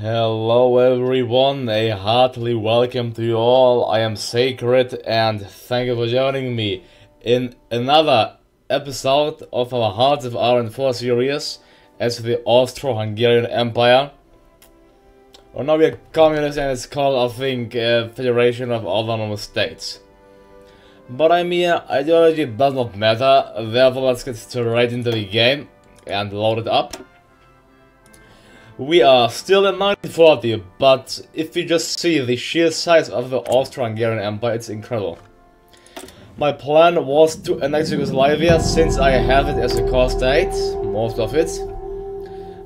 Hello everyone, a heartily welcome to you all. I am Sacred and thank you for joining me in another episode of our Hearts of Iron 4 series as the Austro-Hungarian Empire. Well, now we are communist and it's called, I think, Federation of Autonomous States. But I mean, ideology does not matter, therefore let's get straight into the game and load it up. We are still in 1940, but if you just see the sheer size of the Austro-Hungarian Empire, it's incredible. My plan was to annex Yugoslavia since I have it as a core state, most of it.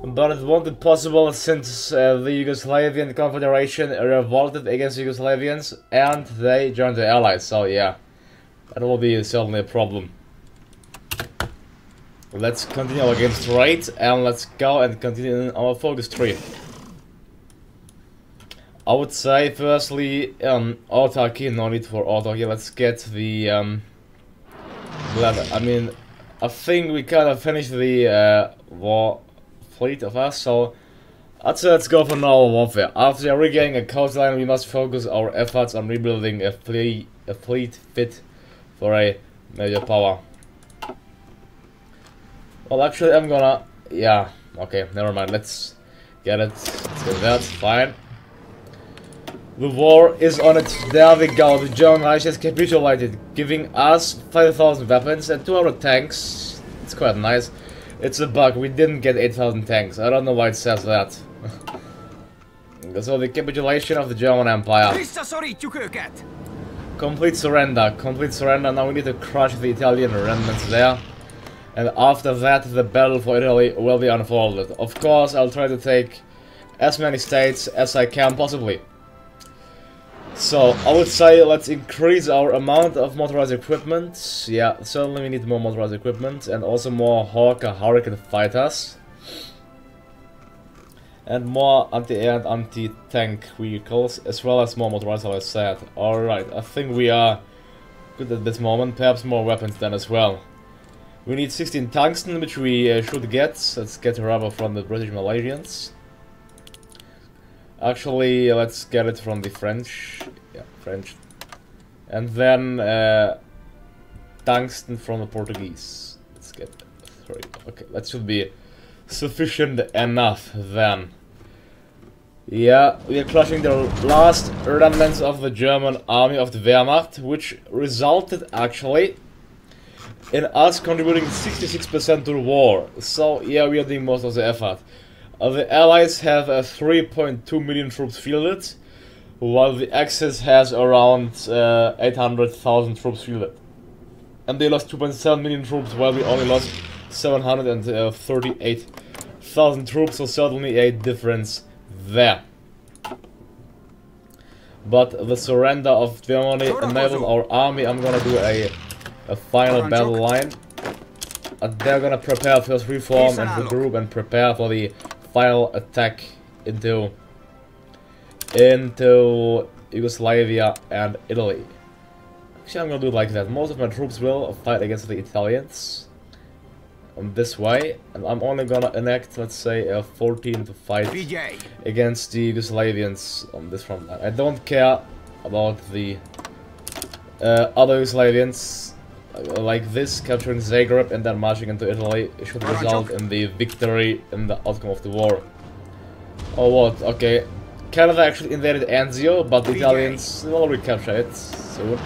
But it won't be possible since the Yugoslavian Confederation revolted against Yugoslavians and they joined the Allies, so yeah, that will be certainly a problem. Let's continue our game straight and let's go and continue in our focus tree. I would say firstly autarky, no need for autarky. Let's get the I mean, I think we kind of finished the war fleet of us, so I'd say let's go for naval warfare. After regaining a coastline, we must focus our efforts on rebuilding a fleet fit for a major power. Well, actually, I'm gonna... yeah, okay, never mind, let's get it. Let's get that, fine. The war is on it. There we go, the German Reich has capitulated, giving us 5,000 weapons and 200 tanks. It's quite nice. It's a bug, we didn't get 8,000 tanks. I don't know why it says that. So the capitulation of the German Empire. Complete surrender, now we need to crush the Italian remnants there. And after that, the battle for Italy will be unfolded. Of course, I'll try to take as many states as I can possibly. So, I would say let's increase our amount of motorized equipment. Yeah, certainly we need more motorized equipment and also more Hawker Hurricane fighters. And more anti-air and anti-tank vehicles, as well as more motorized, as I said. Alright, I think we are good at this moment. Perhaps more weapons then as well. We need 16 tungsten, which we should get. Let's get rubber from the British Malaysians. Actually, let's get it from the French. Yeah, French. And then tungsten from the Portuguese. Let's get 3. Okay, that should be sufficient enough then. Yeah, we are crushing the last remnants of the German army of the Wehrmacht, which resulted actually in us contributing 66% to the war. So yeah, we are doing most of the effort. The Allies have 3.2 million troops fielded, while the Axis has around 800,000 troops fielded. And they lost 2.7 million troops, while we only lost 738,000 troops, so certainly a difference there. But the surrender of Germany enabled our army. I'm gonna do a final battle line. They're gonna prepare first reform and regroup and prepare for the final attack into Yugoslavia and Italy. Actually, I'm gonna do it like that. Most of my troops will fight against the Italians this way, and I'm only gonna enact, let's say, 14 to fight against the Yugoslavians on this front line. I don't care about the other Yugoslavians. Like this, capturing Zagreb and then marching into Italy should result in the victory in the outcome of the war. Oh what? Okay. Canada actually invaded Anzio, but the Italians will recapture it soon.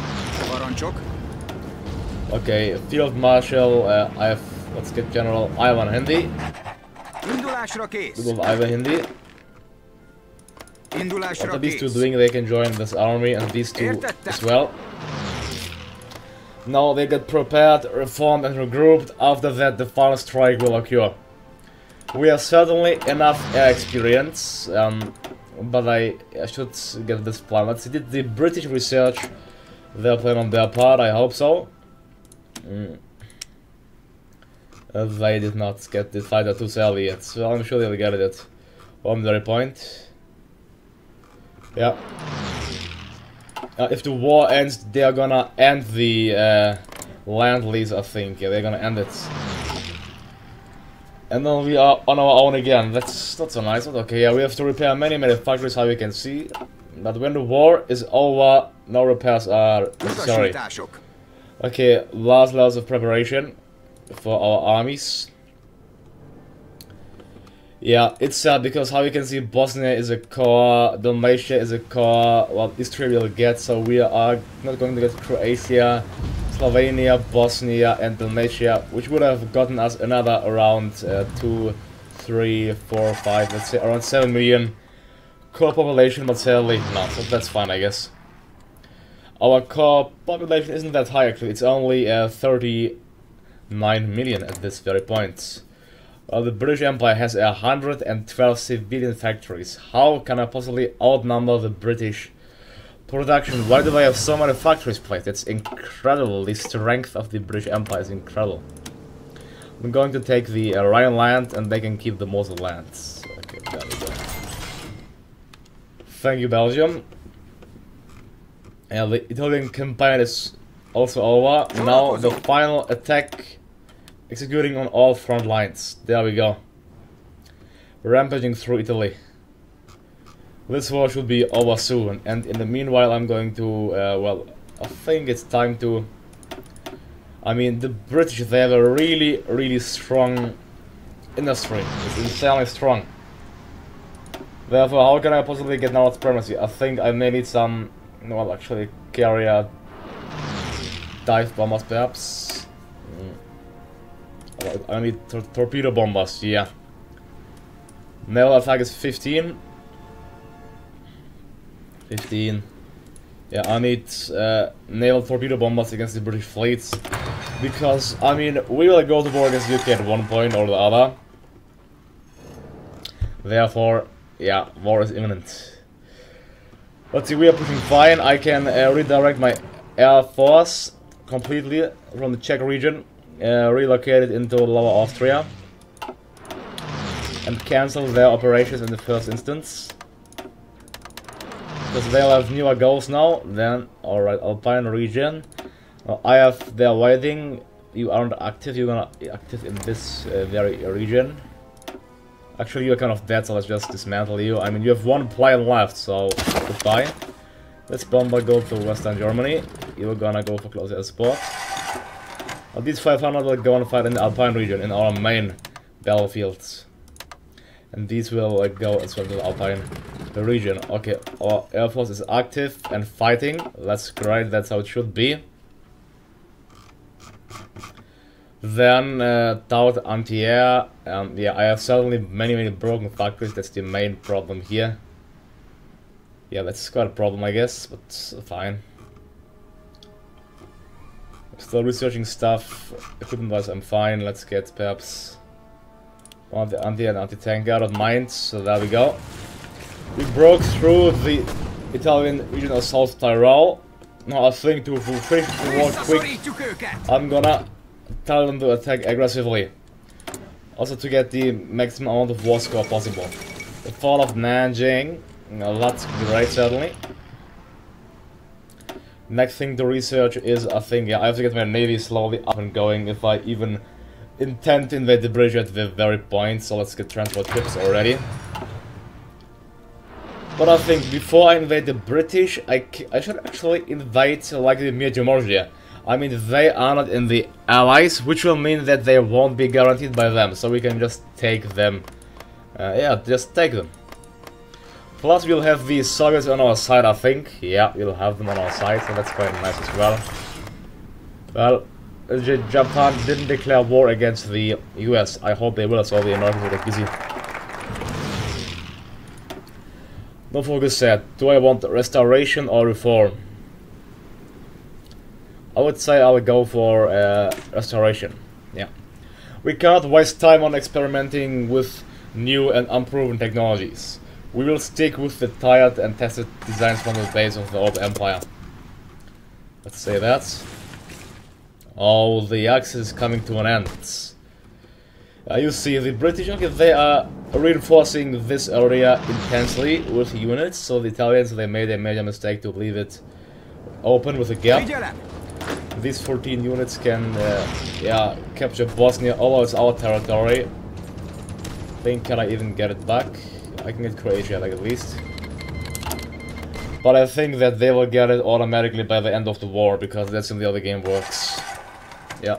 Okay, Field Marshal, let's get General Ivan Hindi. Good old Ivan Hindi. What are these two doing? They can join this army and these two as well. Now they get prepared, reformed and regrouped. After that the final strike will occur. We have certainly enough air experience, but I should get this plan. Let's see, did the British research their plan on their part? I hope so. They did not get the fighter too early yet, so I'm sure they'll get it on the point. Yeah. If the war ends, they are gonna end the land lease, I think. Yeah, they're gonna end it. And then we are on our own again. That's not so nice. But okay, yeah, we have to repair many factories, how you can see. But when the war is over, no repairs are necessary. Okay, last levels of preparation for our armies. Yeah, it's sad because how you can see Bosnia is a core, Dalmatia is a core, well, Istria will get, so we are not going to get Croatia, Slovenia, Bosnia and Dalmatia, which would have gotten us another around 2, 3, 4, 5, let's say around 7 million core population, but sadly, no, so that's fine, I guess. Our core population isn't that high actually, it's only 39 million at this very point. Well, the British Empire has 112 civilian factories. How can I possibly outnumber the British production? Why do they have so many factories placed? It's incredible. The strength of the British Empire is incredible. I'm going to take the Rhineland and they can keep the most of the lands. Okay, there we go. Thank you, Belgium. And the Italian campaign is also over. Now the final attack. Executing on all front lines. There we go. Rampaging through Italy. This war should be over soon. And in the meanwhile I'm going to, well, I think it's time to... I mean, the British, they have a really strong industry. It's insanely strong. Therefore, how can I possibly get now supremacy? I think I may need some, well, actually, carrier dive bombers perhaps. I need torpedo bombers, yeah. Naval attack is 15. 15. Yeah, I need naval torpedo bombers against the British fleets. Because, I mean, we will go to war against UK at one point or the other. Therefore, yeah, war is imminent. Let's see, we are pushing fine. I can redirect my air force completely from the Czech region. Relocated into Lower Austria and cancel their operations in the first instance because they'll have newer goals now. Then, alright, Alpine region. I have their waiting. You aren't active, you're gonna be active in this very region. Actually, you're kind of dead, so let's just dismantle you. I mean, you have one plane left, so goodbye. Let's bomber go to Western Germany. You're gonna go for close air support. These 500 will go and fight in the Alpine region, in our main battlefields. And these will go as well to the Alpine region. Okay, our air force is active and fighting. That's great, that's how it should be. Then, Taut anti-air. Yeah, I have certainly many broken factories, that's the main problem here. Yeah, that's quite a problem, I guess, but fine. Still researching stuff. Equipment-wise, I'm fine. Let's get perhaps one of the anti and anti-tank. I don't mind. So there we go. We broke through the Italian region of South Tyrol. Now I think to finish the war quick, I'm gonna tell them to attack aggressively. Also to get the maximum amount of war score possible. The fall of Nanjing. That's great, certainly. Next thing to research is, I think, yeah, I have to get my navy slowly up and going if I even intend to invade the bridge at the very point, so let's get transport ships already. But I think before I invade the British, I should actually invade, like, the Međimurje. I mean, they are not in the Allies, which will mean that they won't be guaranteed by them, so we can just take them. Yeah, just take them. Plus we'll have the Soviets on our side, I think. Yeah, we'll have them on our side, so that's quite nice as well. Well, Japan didn't declare war against the US. I hope they will, so the Americans will get busy. No focus said, do I want restoration or reform? I would say I would go for restoration. Yeah. We cannot waste time on experimenting with new and unproven technologies. We will stick with the tired and tested designs from the base of the old empire. Let's say that. Oh, the Axis is coming to an end. You see, the British, okay, they are reinforcing this area intensely with units, so the Italians, they made a major mistake to leave it open with a gap. These 14 units can, yeah, capture Bosnia, although it's our territory. think, can I even get it back? I can get Croatia back at least. But I think that they will get it automatically by the end of the war, because that's how the other game works. Yeah.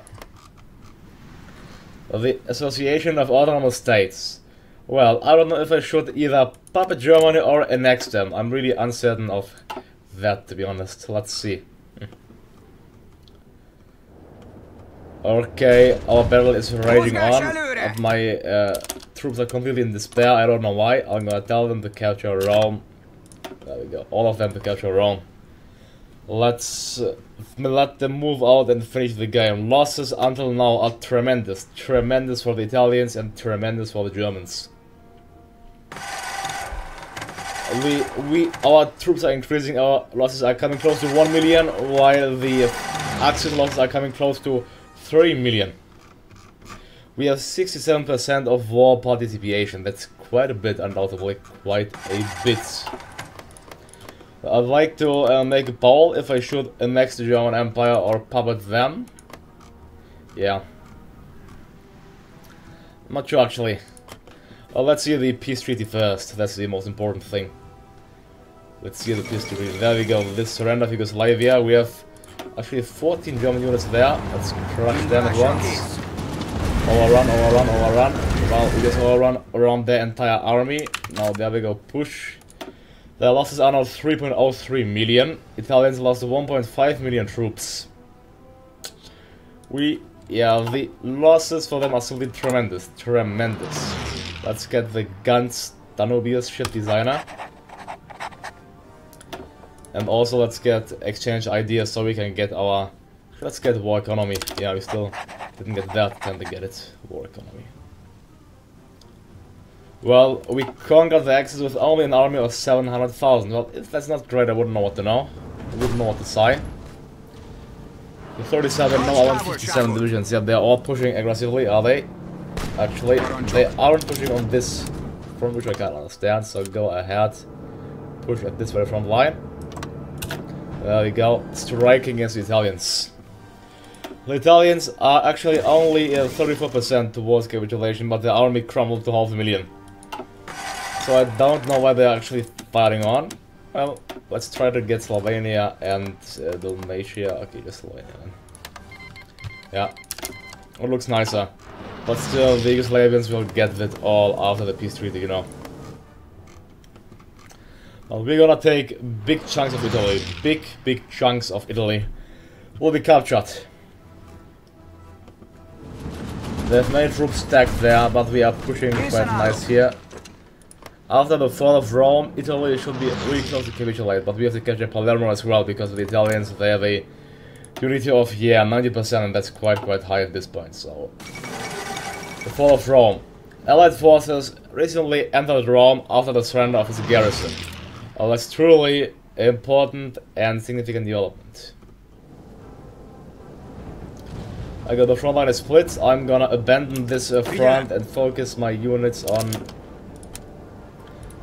The Association of Autonomous States. Well, I don't know if I should either puppet Germany or annex them. I'm really uncertain of that, to be honest. Let's see. Okay, our battle is raging on. My troops are completely in despair. I don't know why. I'm gonna tell them to capture Rome. There we go. All of them to capture Rome. Let's let them move out and finish the game. Losses until now are tremendous. Tremendous for the Italians and tremendous for the Germans. Our troops are increasing. Our losses are coming close to 1 million, while the Axis losses are coming close to 3 million. We have 67% of war participation. That's quite a bit, undoubtedly. Quite a bit. I'd like to make a poll if I should annex the German Empire or puppet them. Yeah. Not sure, actually. Let's see the peace treaty first. That's the most important thing. Let's see the peace treaty. There we go. This surrender of Yugoslavia. We have actually 14 German units there. Let's crush them at once. Overrun, overrun, overrun. Well, we just overrun around their entire army. Now there we go. Push. Their losses are now 3.03 million. Italians lost 1.5 million troops. Yeah, the losses for them are simply tremendous. Tremendous. Let's get the guns, Danubius ship designer. And also let's get exchange ideas so we can get our... Let's get war economy. Yeah, we still didn't get that, time to get it. War economy. Well, we conquered the Axis with only an army of 700,000. Well, if that's not great, I wouldn't know what to know. I wouldn't know what to say. The 37, no, I want 57 divisions. Yeah, they're all pushing aggressively, are they? Actually, they aren't pushing on this front, which I can't understand, so go ahead. Push at this very front line. There we go. Striking against the Italians. The Italians are actually only 34% towards capitulation, but the army crumbled to 500,000. So I don't know why they're actually fighting on. Well, let's try to get Slovenia and Dalmatia. Okay, just Slovenia. Yeah, it looks nicer. But still, the Yugoslavians will get it all after the peace treaty, you know. Well, we're gonna take big chunks of Italy. Big chunks of Italy will be captured. There's many troops stacked there, but we are pushing quite nice here. After the fall of Rome, Italy should be really close to capitulate, but we have to capture Palermo as well, because the Italians, they have a unity of, yeah, 90%, and that's quite high at this point, so... The fall of Rome. Allied forces recently entered Rome after the surrender of its garrison. That's truly important and significant development. I got the front line is split. I'm gonna abandon this front and focus my units on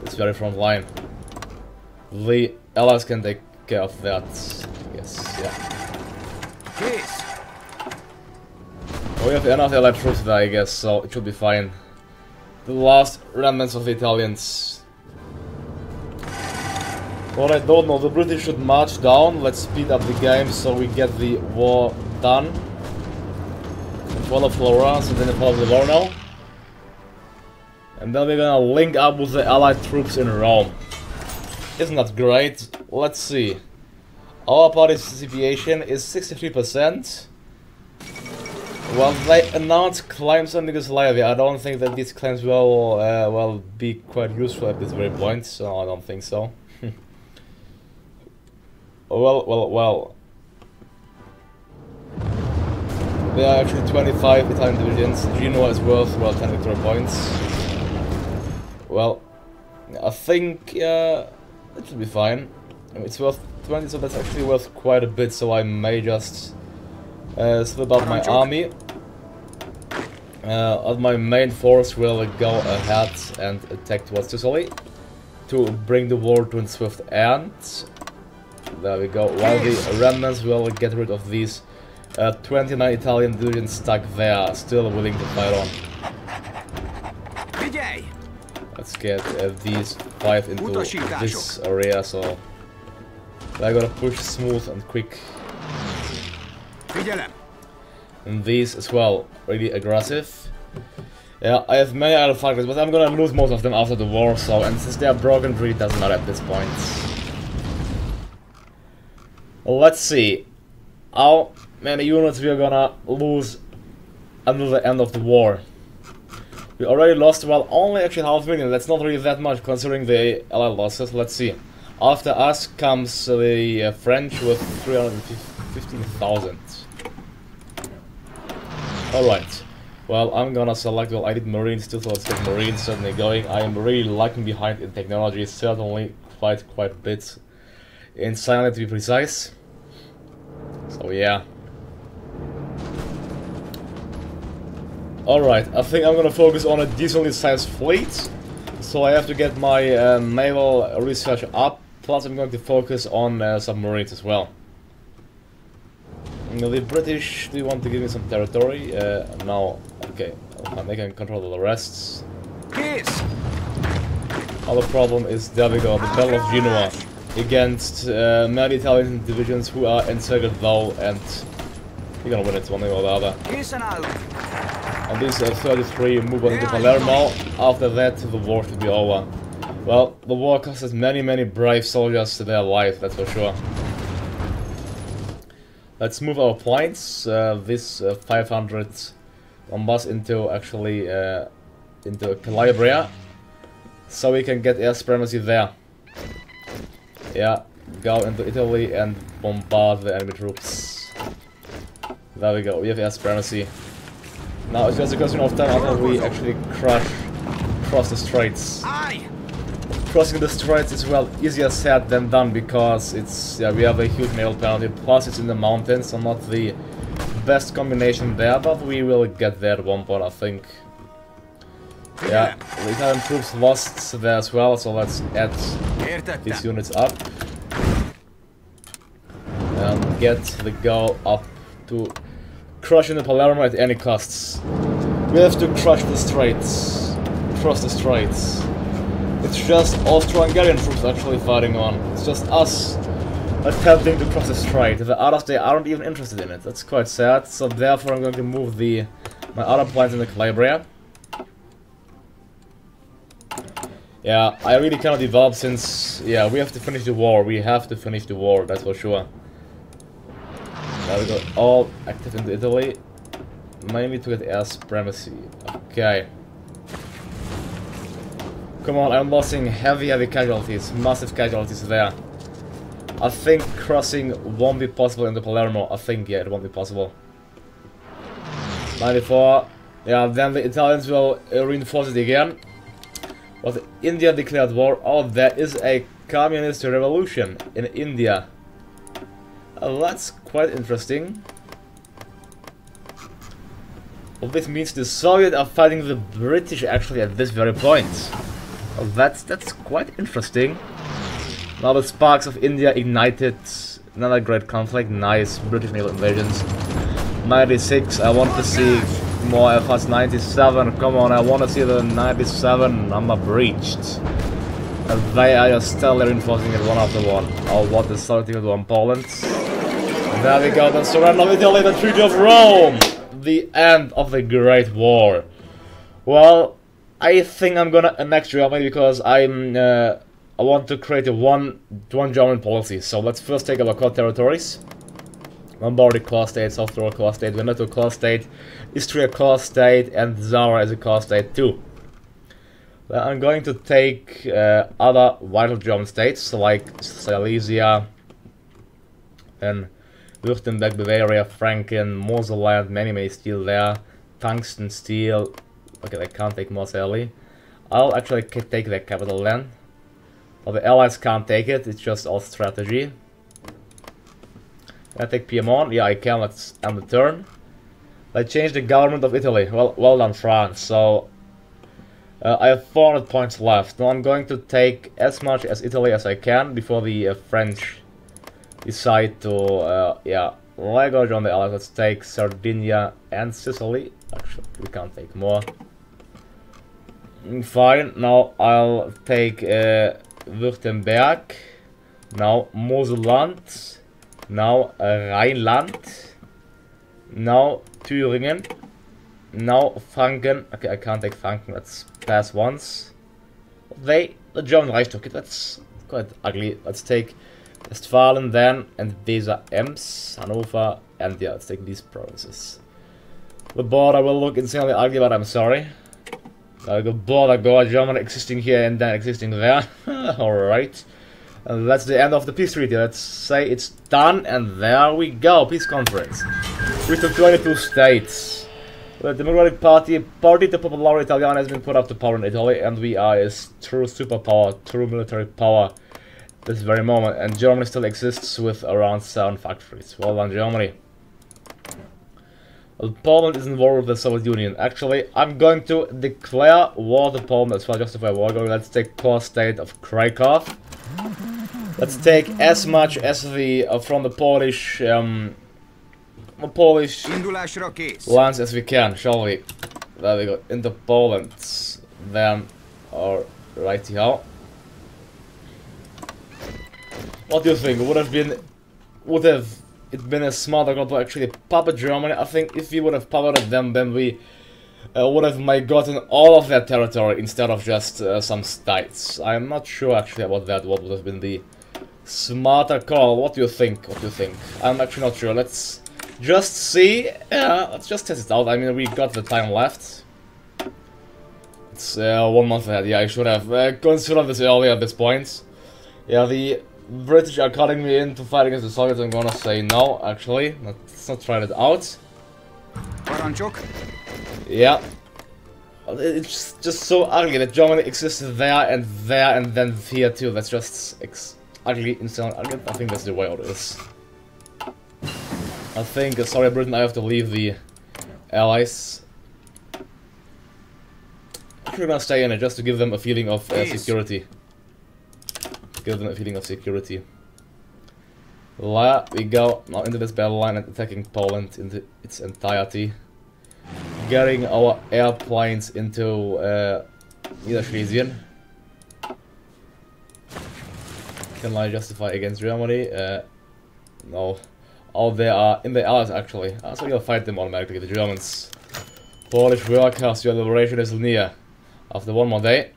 this very front line. The Allies can take care of that, I guess, yeah. We have enough Allied troops there, I guess, so it should be fine. The last remnants of the Italians. What I don't know, the British should march down. Let's speed up the game so we get the war done. Follow Florence and then follow Livorno. And then we're gonna link up with the Allied troops in Rome. Isn't that great? Let's see. Our participation is 63%. Well, they announced claims on Yugoslavia. I don't think that these claims will well be quite useful at this very point, so I don't think so. Well. There are actually 25 Italian divisions. Genoa is worth, well, 10 victory points. Well, I think it should be fine. I mean, it's worth 20, so that's actually worth quite a bit, so I may just slip out my army. My main force will go ahead and attack towards Sicily to bring the war to its swift end. There we go. While the remnants will get rid of these 29 Italian divisions stuck there, still willing to fight on. Let's get these 5 into this area, so I gotta push smooth and quick. And these as well, really aggressive. Yeah, I have many other fighters, but I'm gonna lose most of them after the war, so, and since they are broken, it really doesn't matter at this point. Let's see how many units we are gonna lose until the end of the war. We already lost, well, only actually 500,000, that's not really that much considering the Allied losses. Let's see. After us comes the French with 315,000. Alright. Well, I'm gonna select, well, I did Marines too, so let's get Marines certainly going. I am really lagging behind in technology, certainly quite a bit. In silent to be precise. So yeah. Alright, I think I'm gonna focus on a decently sized fleet. So I have to get my naval research up. Plus I'm going to focus on submarines as well. The British, do you want to give me some territory? No. Okay, they can control the rest. Other problem is, there we go, the Battle of Genoa. Against many Italian divisions who are encircled though, and you're gonna win it one way or the other. And these 33 move on into Palermo. After that, the war should be over. Well, the war costed many brave soldiers their life, that's for sure. Let's move our points. This 500 bombas into actually into Calabria, so we can get air supremacy there. Yeah, go into Italy and bombard the enemy troops. There we go, we have air supremacy. Now it's just a question of time until we actually cross the straits. Crossing the straits is, well, easier said than done because it's, yeah, we have a huge naval penalty, plus it's in the mountains, so not the best combination there, but we will get there at one point, I think. Yeah, the Italian troops lost there as well, so let's add these units up and get the go up to crushing the Palermo at any costs. We have to crush the straits, cross the straits. It's just Austro-Hungarian troops actually fighting on. It's just us attempting to cross the strait. The others, they aren't even interested in it. That's quite sad. So therefore I'm going to move my other points in the Calabria. Yeah, I really cannot develop since, yeah, we have to finish the war. We have to finish the war, that's for sure. There we go, all active into Italy. Mainly to get air supremacy. Okay. Come on, I'm losing heavy casualties, massive casualties there. I think crossing won't be possible into Palermo. I think, yeah, it won't be possible. 94. Yeah, then the Italians will reinforce it again. But India declared war. Oh, there is a communist revolution in India. That's quite interesting. Well, this means the Soviets are fighting the British actually at this very point. Well, that's quite interesting. Now the sparks of India ignited another great conflict. Nice, British naval invasions. 96, I want to see more F-us. 97, come on, I want to see the 97 number breached. And they are just steadily reinforcing it one after one. Oh, what is starting to do on Poland. There we go, the surrender of Italy, the Treaty of Rome! The end of the Great War. Well, I think I'm gonna annex Germany because I want to create a one German policy. So let's first take our core territories. Lombardy core state, South Tyrol core state, Veneto core state, Istria core state, and Zara as a core state too. Then I'm going to take other vital German states like Silesia and Württemberg, Bavaria, Franken, Moselland, many steel there, tungsten steel. Okay, I can't take Marseille. I'll actually take their capital then. But the Allies can't take it, it's just all strategy. Can I take Piedmont? Yeah, I can, let's end the turn. Let's change the government of Italy. Well done, France. So, I have 400 points left. Now I'm going to take as much as Italy as I can before the French decide to, yeah, leverage on the Allies. Let's take Sardinia and Sicily. Actually, we can't take more. Fine, now I'll take Württemberg, now Moselland, now Rheinland, now Thüringen, now Franken. Okay, I can't take Franken, let's pass once. The German Reich took it, that's quite ugly. Let's take Westfalen then, and Weser, Ems, Hanover, and yeah, let's take these provinces. The border will look insanely ugly, but I'm sorry. The border guard, German existing here and then existing there. Alright. And that's the end of the peace treaty. Let's say it's done, and there we go. Peace conference. We took 22 states. The Democratic Party, Partito Popolare Italiano, has been put up to power in Italy, and we are a true superpower, true military power this very moment. And Germany still exists with around 7 factories. Well done, Germany. Well, Poland is involved with the Soviet Union. Actually, I'm going to declare war to Poland as well, justify war going. Let's take core state of Krakow. Let's take as much as the from the Polish lands as we can, shall we? There we go, into Poland. Then, right here. What do you think? Would have it been a smarter goal to actually puppet Germany? I think if we would have puppeted them, then we would have gotten all of their territory instead of just some states. I'm not sure actually about that. What would have been the smarter call? What do you think? What do you think? I'm actually not sure. Let's just see. Let's just test it out. I mean, we got the time left. It's 1 month ahead. Yeah, I should have considered this earlier at this point. Yeah, the British are calling me in to fight against the Soviets. I'm gonna say no, actually. Let's not try it out. Yeah. It's just so ugly that Germany exists there, and then here too. That's just ugly, insane, ugly. I think that's the way it is. I think, sorry Britain, I have to leave the Allies. I'm gonna stay in it just to give them a feeling of security. Give them a feeling of security. There we go, now into this battle line and attacking Poland into its entirety. Getting our airplanes into Niederschlesien. Can I justify against Germany? No. Oh, they are in the Allies actually. So you'll fight them automatically, the Germans. Polish workers, your liberation is near. After one more day.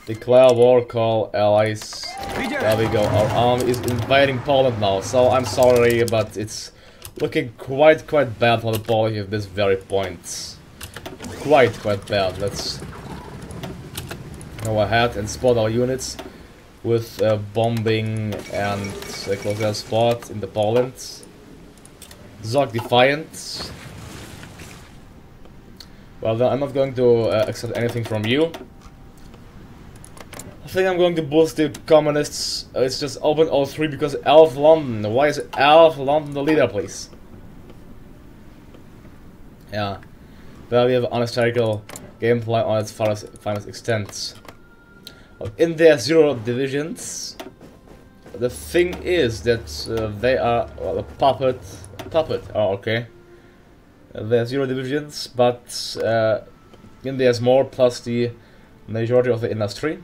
Declare war, call Allies. There we go, our army is invading Poland now. So I'm sorry, but it's looking quite bad for the Polish at this very point. Quite bad. Let's go ahead and spot our units with bombing and close air support into Poland. Zog defiant. Well, then I'm not going to accept anything from you. I think I'm going to boost the communists. It's just open all 3 because Elf London. Why is Elf London the leader, please? Yeah. There we have an historical gameplay on its finest extent. In their 0 divisions, the thing is that they are a puppet. Oh, okay. There are 0 divisions, but in there's more plus the majority of the industry.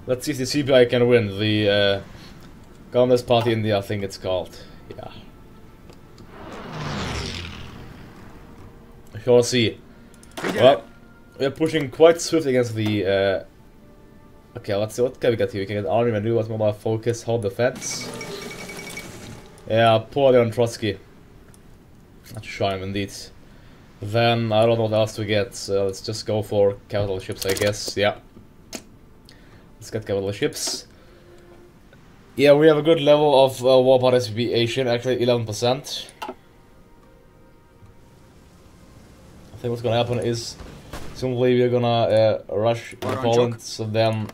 Let's see if the CPI can win. The Communist Party India, I think it's called. Yeah. We'll see. Well, we're pushing quite swift against the. Okay, let's see what can we get here. We can get army maneuvers, mobile focus, hold defense. Yeah, poor Leon Trotsky. Not sure him indeed. Then I don't know what else to get. So let's just go for capital ships, I guess. Yeah. Let's get capital ships. Yeah, we have a good level of war participation, actually 11%. I think what's gonna happen is simply we're gonna rush into Poland, so then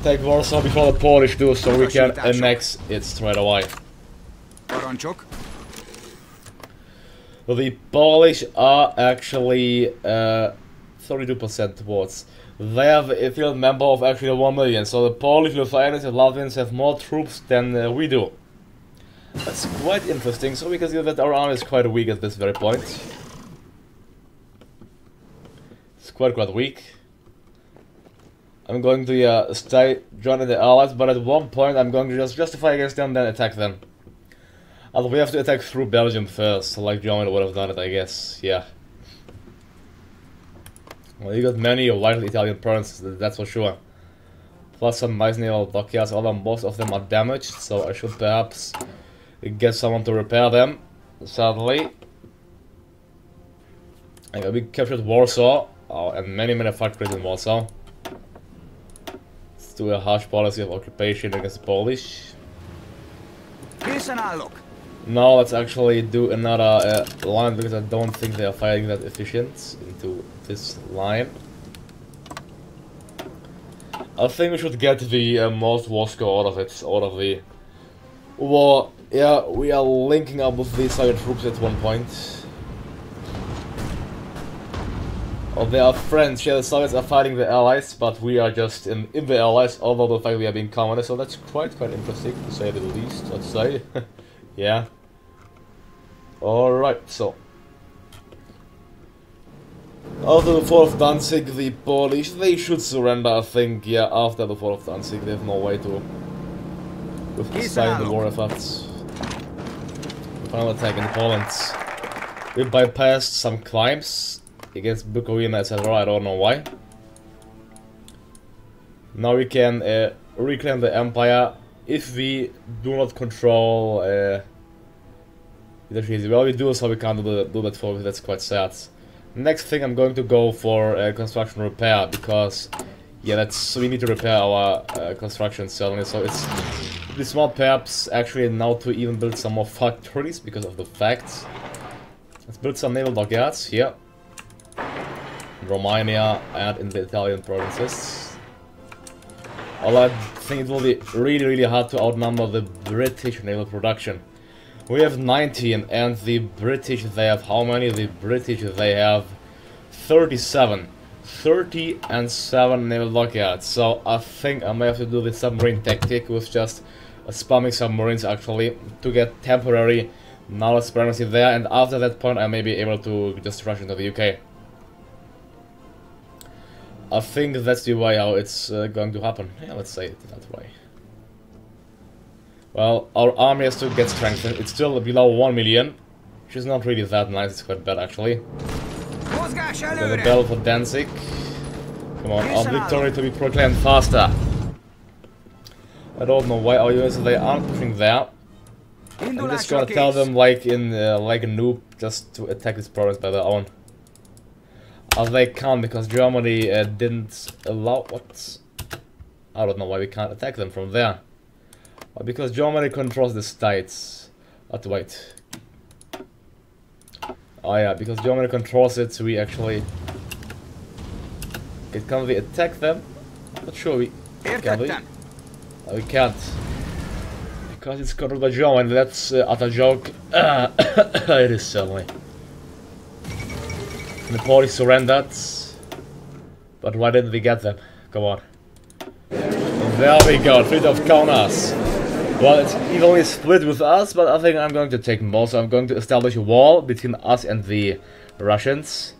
take Warsaw before the Polish do, so we can annex it straight away. The Polish are actually 32% towards. They have a field member of actually 1 million, so the Polish, Lithuanians and Latvians have more troops than we do. That's quite interesting, so we can see that our army is quite weak at this very point. quite weak. I'm going to stay joining the Allies, but at one point I'm going to just justify against them, then attack them. Although we have to attack through Belgium first, like Germany would have done it, I guess. Yeah. Well, you got many vital Italian provinces, that's for sure. Plus some nice naval dockyards, although most of them are damaged, so I should perhaps get someone to repair them, sadly. We captured Warsaw, and many factories in Warsaw. Let's do a harsh policy of occupation against the Polish. Now let's actually do another line, because I don't think they are fighting that efficient into this line. I think we should get the most war score out of the war. Yeah, we are linking up with the Soviet troops at one point. Oh, they are friends. Yeah, the Soviets are fighting the Allies, but we are just in the Allies, although the fact we are being communist, so that's quite interesting, to say the least, let's say. Yeah. Alright, so. After the fall of Danzig, the Polish, they should surrender, I think. Yeah, after the fall of Danzig, they have no way to withstand the war efforts. The final attack in Poland. We bypassed some climbs against Bukovina, etc. I don't know why. Now we can reclaim the empire if we do not control. Well, we do, so we can't do that for. That's quite sad. Next thing, I'm going to go for construction repair, because yeah, we need to repair our construction certainly. So it'd be smart perhaps actually now to even build some more factories because of the facts. Let's build some naval dockyards here, in Romania and in the Italian provinces. Although I think it will be really hard to outnumber the British naval production. We have 19, and the British, they have how many? The British, they have 37. 30 and 7 naval dockyards. So I think I may have to do the submarine tactic with just spamming submarines actually to get temporary knowledge supremacy there, and after that point I may be able to just rush into the UK. I think that's the way how it's going to happen. Yeah, let's say it that way. Well, our army has to get strengthened. It's still below 1 million, which is not really that nice. It's quite bad, actually. The battle for Danzig. Come on, our victory to be proclaimed faster. I don't know why our units, they aren't pushing there. I'm just gonna tell them, like like a noob, just to attack this province by their own. They can't, because Germany didn't allow. What? I don't know why we can't attack them from there. Because Germany controls the states. But wait. Oh yeah, because Germany controls it, we actually... Can we attack them? Not sure we... Can we? No, we can't. Because it's controlled by Germany, that's utter joke. It is certainly. The Polish surrendered. But why didn't we get them? Come on. There we go, Treaty of Kaunas. Well, it's evenly split with us, but I think I'm going to take more, so I'm going to establish a wall between us and the Russians.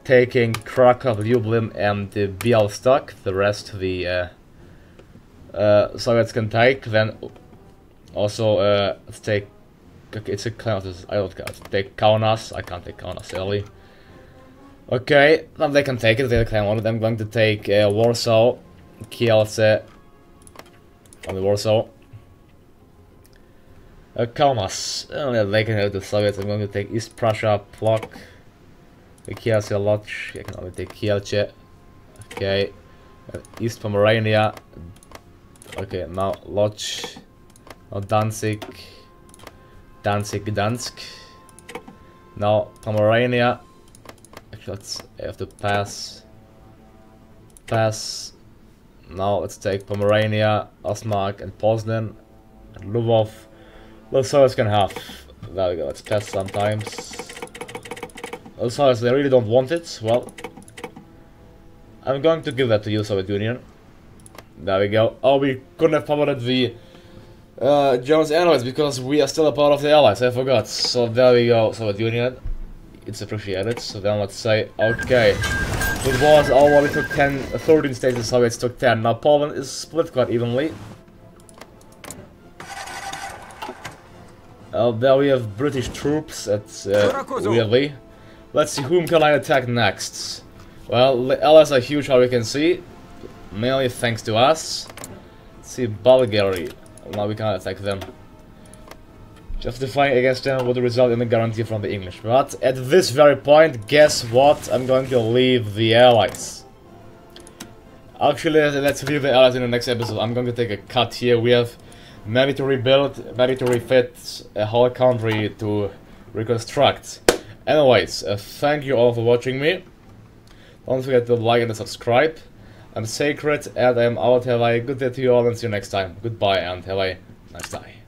Taking Krakow, Lublin and Bialystok, the rest the Soviets can take. Then also, let's take, okay, it's a Kaunas, I don't take Kaunas, I can't take Kaunas early. Okay, then they can take it, they claim on it. I'm going to take Warsaw, Kielce, on the Warsaw. Kaunas, they can have the Soviets. I'm going to take East Prussia, Plock, Kielce, Lodz. I can only take Kielce. Okay, East Pomerania. Okay, now Lodz, now Danzig, Gdansk. Now Pomerania. Actually, I have to pass. Now let's take Pomerania, Osmark, and Poznan, and Lvov. The Soviets can have. There we go, let's test sometimes. The Soviets, they really don't want it. Well, I'm going to give that to you, Soviet Union. There we go. Oh, we couldn't have promoted the Germans anyways, because we are still a part of the Allies, I forgot. So there we go, Soviet Union. It's appreciated. So then let's say, okay. It was already took 13 states, the Soviets took 10. Now Poland is split quite evenly. There we have British troops at weirdly. Let's see, whom can I attack next? Well, the Allies are huge, how we can see. Mainly thanks to us. Let's see, Bulgaria. Now we can't attack them. Justifying against them would result in a guarantee from the English. But at this very point, guess what? I'm going to leave the Allies. Actually, let's leave the Allies in the next episode. I'm going to take a cut here. We have many to rebuild, many to refit, a whole country to reconstruct. Anyways, thank you all for watching me. Don't forget to like and subscribe. I'm Sacred and I'm out. Have a good day to you all and see you next time. Goodbye and have a nice day.